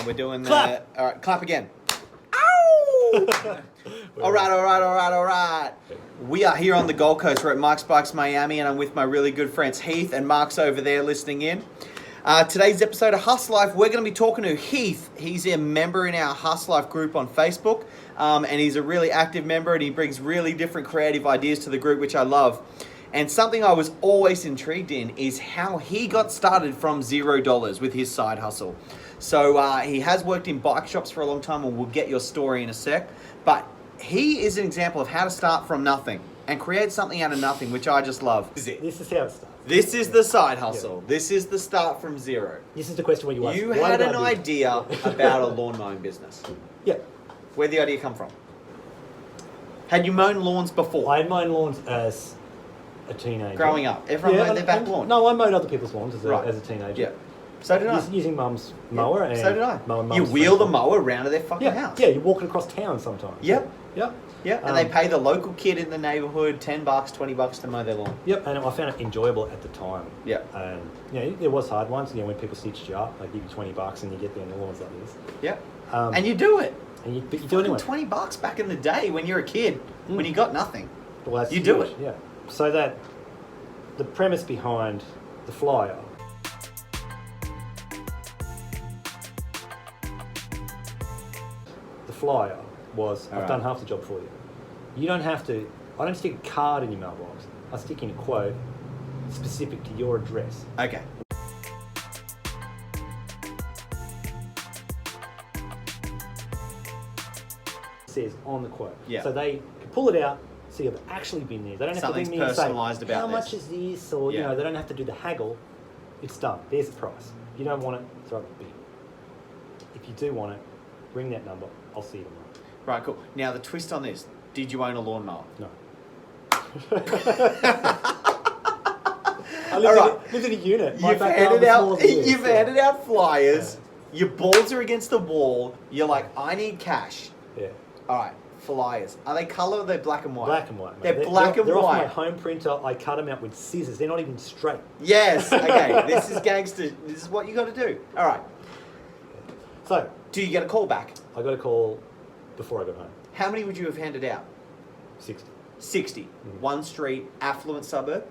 We're doing Clap. All right, clap again. Ow! All right. We are here on the Gold Coast. We're at Mark's Bikes Miami, and I'm with my really good friends Heath and Mark's over there listening in. Today's episode of Huss Life, we're going to be talking to Heath. He's a member in our Huss Life group on Facebook, and he's a really active member, and he brings really different creative ideas to the group, which I love. And something I was always intrigued in is how he got started from $0 with his side hustle. So he has worked in bike shops for a long time, and we'll get your story in a sec. But he is an example of how to start from nothing and create something out of nothing, which I just love. This is how it starts. This is the side hustle. Yeah. This is the start from zero. This is the question where you ask. You had an idea about a lawn mowing business. Yeah. Where'd the idea come from? Had you mown lawns before? I had mown lawns as a teenager. Growing up? Everyone mowed their back lawn? No, I mowed other people's lawns as a teenager. Yeah. So did I. Using mum's mower. And so did I. Mum's you wheel the mower around to their fucking house. Yeah, you're walking across town sometimes. Yep. Yep. Yeah, and they pay the local kid in the neighbourhood $10, $20 to mow their lawn. Yep, and I found it enjoyable at the time. Yeah. And it was hard once, when people stitched you up, they give you $20 and you get there and the lawn's like this. Yeah. And you do it. And you do it anyway. $20 back in the day when you're a kid, when you got nothing. Well, that's you do it. Yeah. So that the premise behind the flyer. The flyer was, I've done half the job for you. You don't have to, I don't stick a card in your mailbox. I stick in a quote specific to your address. Okay. It says on the quote. Yeah. So they can pull it out, see I've actually been there. They don't have to bring me and say, about how much is this? Or, they don't have to do the haggle. It's done. There's the price. You don't want it, throw it big. If you do want it, ring that number. I'll see you tomorrow. Right, cool. Now, the twist on this, did you own a lawnmower? No. I lived in a unit. You've handed out flyers. Yeah. Your balls are against the wall. You're like, I need cash. Yeah. All right, flyers. Are they colour or they're black and white? Black and white, mate. They're black and white. They're off my home printer. I cut them out with scissors. They're not even straight. Yes. Okay. This is gangster. This is what you got to do. All right. So. Do you get a call back? I got a call before I got home. How many would you have handed out? 60. 60. Mm-hmm. One street, affluent suburb?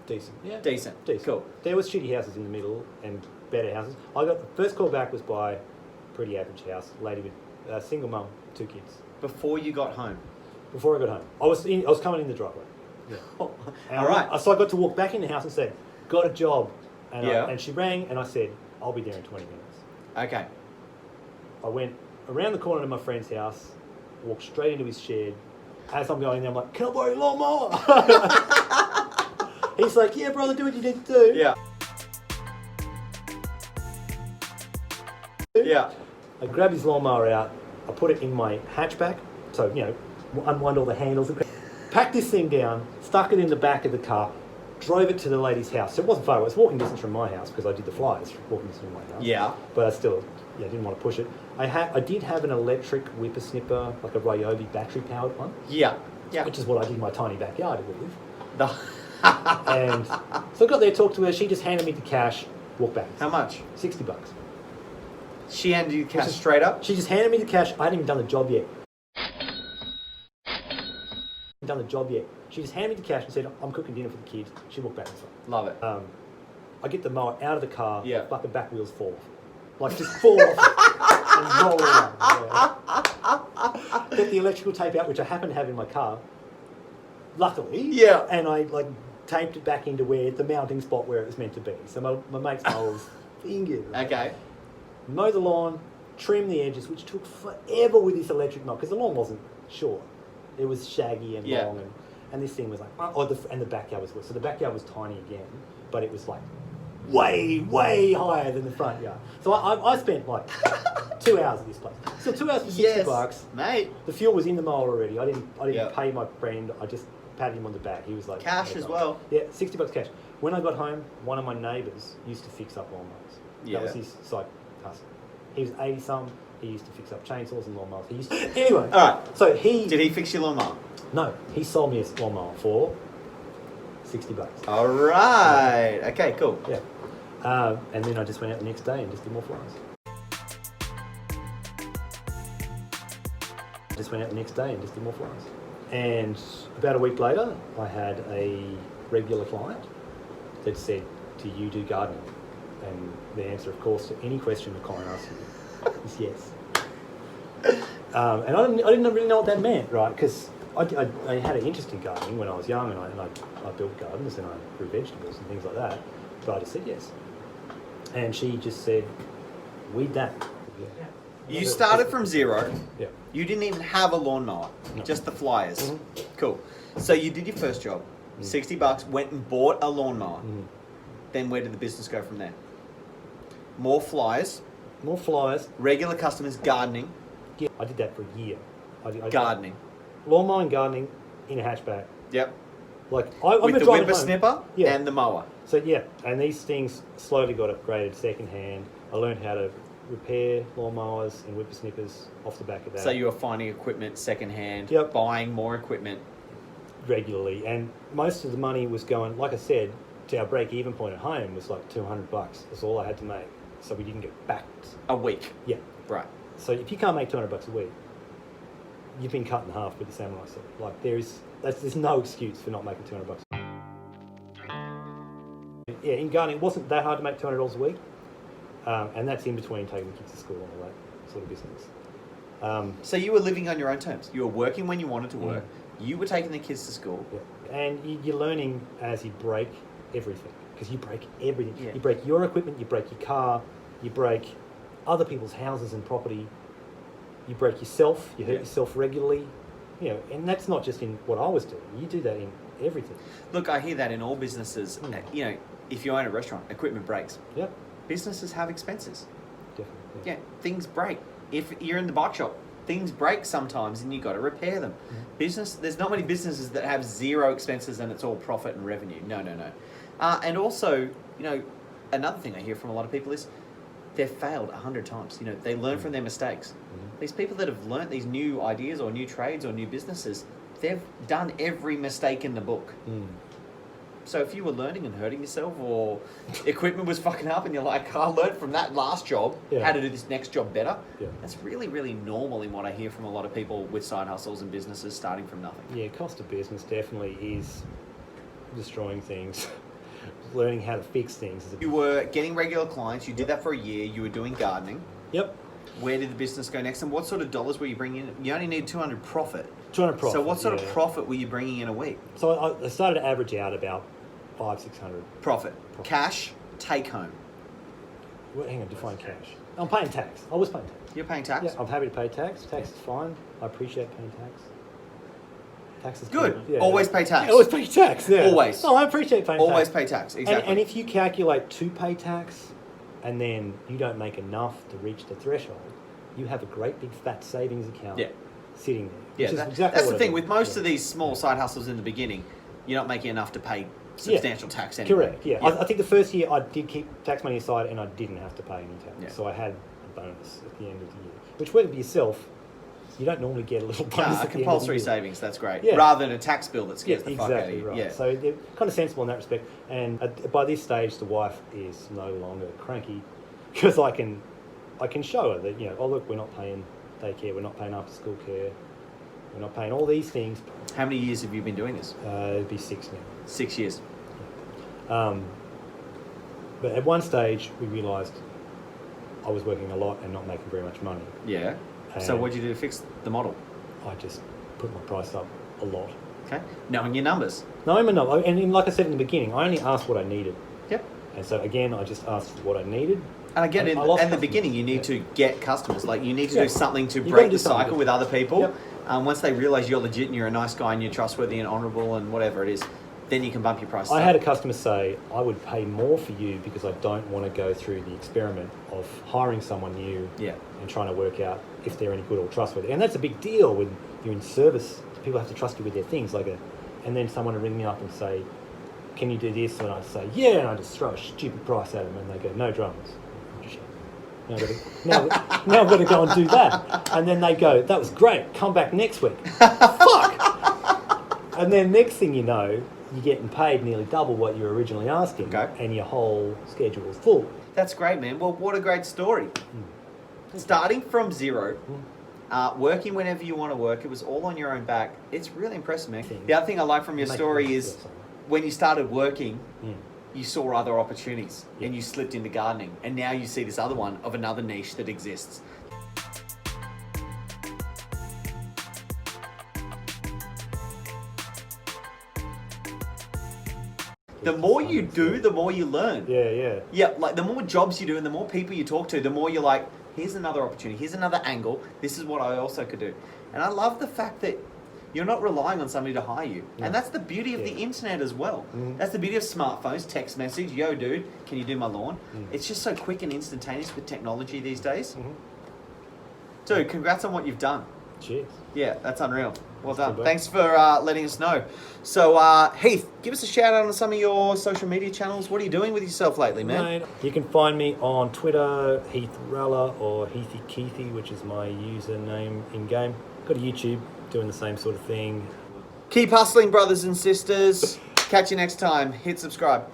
Decent. Yeah. Decent. Cool. There was shitty houses in the middle and better houses. I got the first call back was by a pretty average house, lady with a single mum, 2 kids. Before you got home? Before I got home. I was coming in the driveway. Yeah. All right. So I got to walk back in the house and said, got a job. And, and she rang and I said, I'll be there in 20 minutes. Okay. I went around the corner to my friend's house, walked straight into his shed. As I'm going there, I'm like, can I borrow your lawnmower? He's like, yeah, brother, do what you need to do. Yeah. Yeah. I grabbed his lawnmower out, I put it in my hatchback, so, unwind all the handles, packed this thing down, stuck it in the back of the car, drove it to the lady's house. So it wasn't far away, it was walking distance from my house because I did the flyers, walking distance from my house. Yeah. But I still, didn't want to push it. I did have an electric whippersnipper, like a Ryobi battery-powered one. Yeah. Yeah. Which is what I did in my tiny backyard with. And so I got there, talked to her, she just handed me the cash, walked back. How much? $60. She handed you cash straight up? She just handed me the cash. I hadn't even done the job yet. She just handed me the cash and said, I'm cooking dinner for the kids. She walked back and stuff. Love it. I get the mower out of the car, but the back wheels fall off. Like, just fall off and roll around. Yeah. Get the electrical tape out, which I happen to have in my car. Luckily. Yeah. And I, taped it back into where the mounting spot where it was meant to be. So my mate's mower was fingers. Okay. Mow the lawn, trim the edges, which took forever with this electric mower, because the lawn wasn't short. It was shaggy and long, and this thing was like, and the backyard was, so the backyard was tiny again, but it was like way, way higher than the front yard. So I spent 2 hours at this place. So 2 hours for $60, mate. The fuel was in the mower already. I didn't pay my friend. I just patted him on the back. He was like cash as well. Yeah, $60 cash. When I got home, one of my neighbours used to fix up lawnmowers. Yeah. That was his side hustle. He was 80-something. He used to fix up chainsaws and lawnmowers. Anyway. All right. So Did he fix your lawnmower? No. He sold me a lawnmower for $60. All right. Okay, cool. Yeah. And then I just went out the next day and just did more flyers. just went out the next day and just did more flies. And about a week later, I had a regular client that said, do you do gardening? And the answer, of course, to any question a client asks you is yes. And I didn't really know what that meant, right? Because I had an interest in gardening when I was young, and I built gardens and I grew vegetables and things like that. But I just said yes. And she just said, weed that. Yeah. You started from zero. Yeah. You didn't even have a lawnmower, No. just the flyers. Mm-hmm. Cool. So you did your first job, $60, went and bought a lawnmower. Mm-hmm. Then where did the business go from there? More flyers, More flyers. regular customers, gardening. Yeah, I did that for a year. Gardening. Lawn mowing, gardening in a hatchback. Yep. Like I'm With the driving home. whippersnipper Yeah. and the mower. So yeah, and these things slowly got upgraded secondhand. I learned how to repair lawnmowers and whippersnippers off the back of that. So you were finding equipment secondhand, Yep. buying more equipment. regularly, and most of the money was going, like I said, to our break-even point at home was like $200. That's all I had to make, so we didn't get backed. A week. Yeah. Right. So if you can't make $200 a week, you've been cut in half with the samurai sword. Like there's no excuse for not making $200. Yeah, in gardening, it wasn't that hard to make $200 a week, and that's in between taking the kids to school and all that sort of business. So you were living on your own terms. You were working when you wanted to work. You were taking the kids to school. Yeah. And you're learning as you break everything, because you break everything. Yeah. You break your equipment, you break your car, you break other people's houses and property, you break yourself, you hurt Yeah. yourself regularly. You know, and that's not just in what I was doing. You do that in everything. Look, I hear that in all businesses. You know, if you own a restaurant, equipment breaks. Yep, Businesses have expenses. definitely. Yeah, things break. If you're in the bike shop, things break sometimes and you got to repair them. There's not many businesses that have zero expenses and it's all profit and revenue. No. And also, you know, another thing I hear from a lot of people is they've failed 100 times. You know, they learn from their mistakes. These people that have learnt these new ideas or new trades or new businesses, they've done every mistake in the book. So if you were learning and hurting yourself, or equipment was fucking up and you're like, I learned from that last job how to do this next job better, that's really, really normal in what I hear from a lot of people with side hustles and businesses starting from nothing. Yeah, cost of business definitely is destroying things. Learning how to fix things is a You were getting regular clients, you did that for a year, you were doing gardening. Yep. Where did the business go next, and what sort of dollars were you bringing in? You only need 200 profit. 200 profit. So what sort of yeah. profit were you bringing in a week? So I started to average out about 500-600. Profit. Cash, take home. Well, hang on, define cash. I'm paying tax. I was paying tax. You're paying tax? Yeah, I'm happy to pay tax. Tax is fine. I appreciate paying tax. Tax is Good. Yeah. Always pay tax. Yeah, always pay tax. Yeah. Always. No, I appreciate paying Always tax. pay tax, exactly. And if you calculate to pay tax, and then you don't make enough to reach the threshold, you have a great big fat savings account sitting there. Yeah, which is that's exactly the what I thing. do. With most of these small side hustles in the beginning, you're not making enough to pay substantial tax anyway. Correct, yeah. I think the first year I did keep tax money aside and I didn't have to pay any tax. Yeah. So I had a bonus at the end of the year. Which, working for yourself, you don't normally get a little bonus at the end of the compulsory year. savings, that's great. Yeah. Rather than a tax bill that scares the fuck out of exactly you. right. Yeah. So they're kind of sensible in that respect. And by this stage, the wife is no longer cranky because I can show her that, you know, oh look, we're not paying daycare, we're not paying after school care, we're not paying all these things. How many years have you been doing this? It'd be 6 now. 6 years. But at one stage, we realised I was working a lot and not making very much money. Yeah. So And- what'd you do to fix the model? I just put my price up a lot. Okay. Knowing your numbers. No, and like I said in the beginning, I only asked what I needed. Yep. And so again, I just asked what I needed. And again, I in lost the customers. beginning, you need to get customers. Like, you need to Yeah. do something to You've gotta break do the cycle something. with other people. Yep. Once they realise you're legit and you're a nice guy and you're trustworthy and honourable and whatever it is, then you can bump your prices I up. had a customer say, I would pay more for you because I don't want to go through the experiment of hiring someone new Yeah. and trying to work out if they're any good or trustworthy. And that's a big deal when you're in service. People have to trust you with their things. And then someone will ring me up and say, can you do this? And I say, yeah, and I just throw a stupid price at them and they go, no dramas. Now I've got to go and do that. And then they go, that was great, come back next week. Fuck! And then next thing you know, you're getting paid nearly double what you were originally asking, and your whole schedule is full. That's great, man. Well, what a great story. Starting from zero, working whenever you want to work. It was all on your own back. It's really impressive, man. The other thing I like from your story is when you started working, you saw other opportunities and you slipped into gardening. And now you see this other one of another niche that exists. The more you do, the more you learn. Yeah, like the more jobs you do and the more people you talk to, the more you're like, here's another opportunity, here's another angle, this is what I also could do. And I love the fact that you're not relying on somebody to hire you. And that's the beauty of the internet as well. That's the beauty of smartphones, text message, yo dude, can you do my lawn? It's just so quick and instantaneous with technology these days. Dude, congrats on what you've done. Cheers. Yeah, that's unreal. Well done. Thanks for letting us know. So, Heath, give us a shout out on some of your social media channels. What are you doing with yourself lately, man? You can find me on Twitter, Heath Ralla, or Heathy Keithy, which is my username in game. Got a YouTube doing the same sort of thing. Keep hustling, brothers and sisters. Catch you next time. Hit subscribe.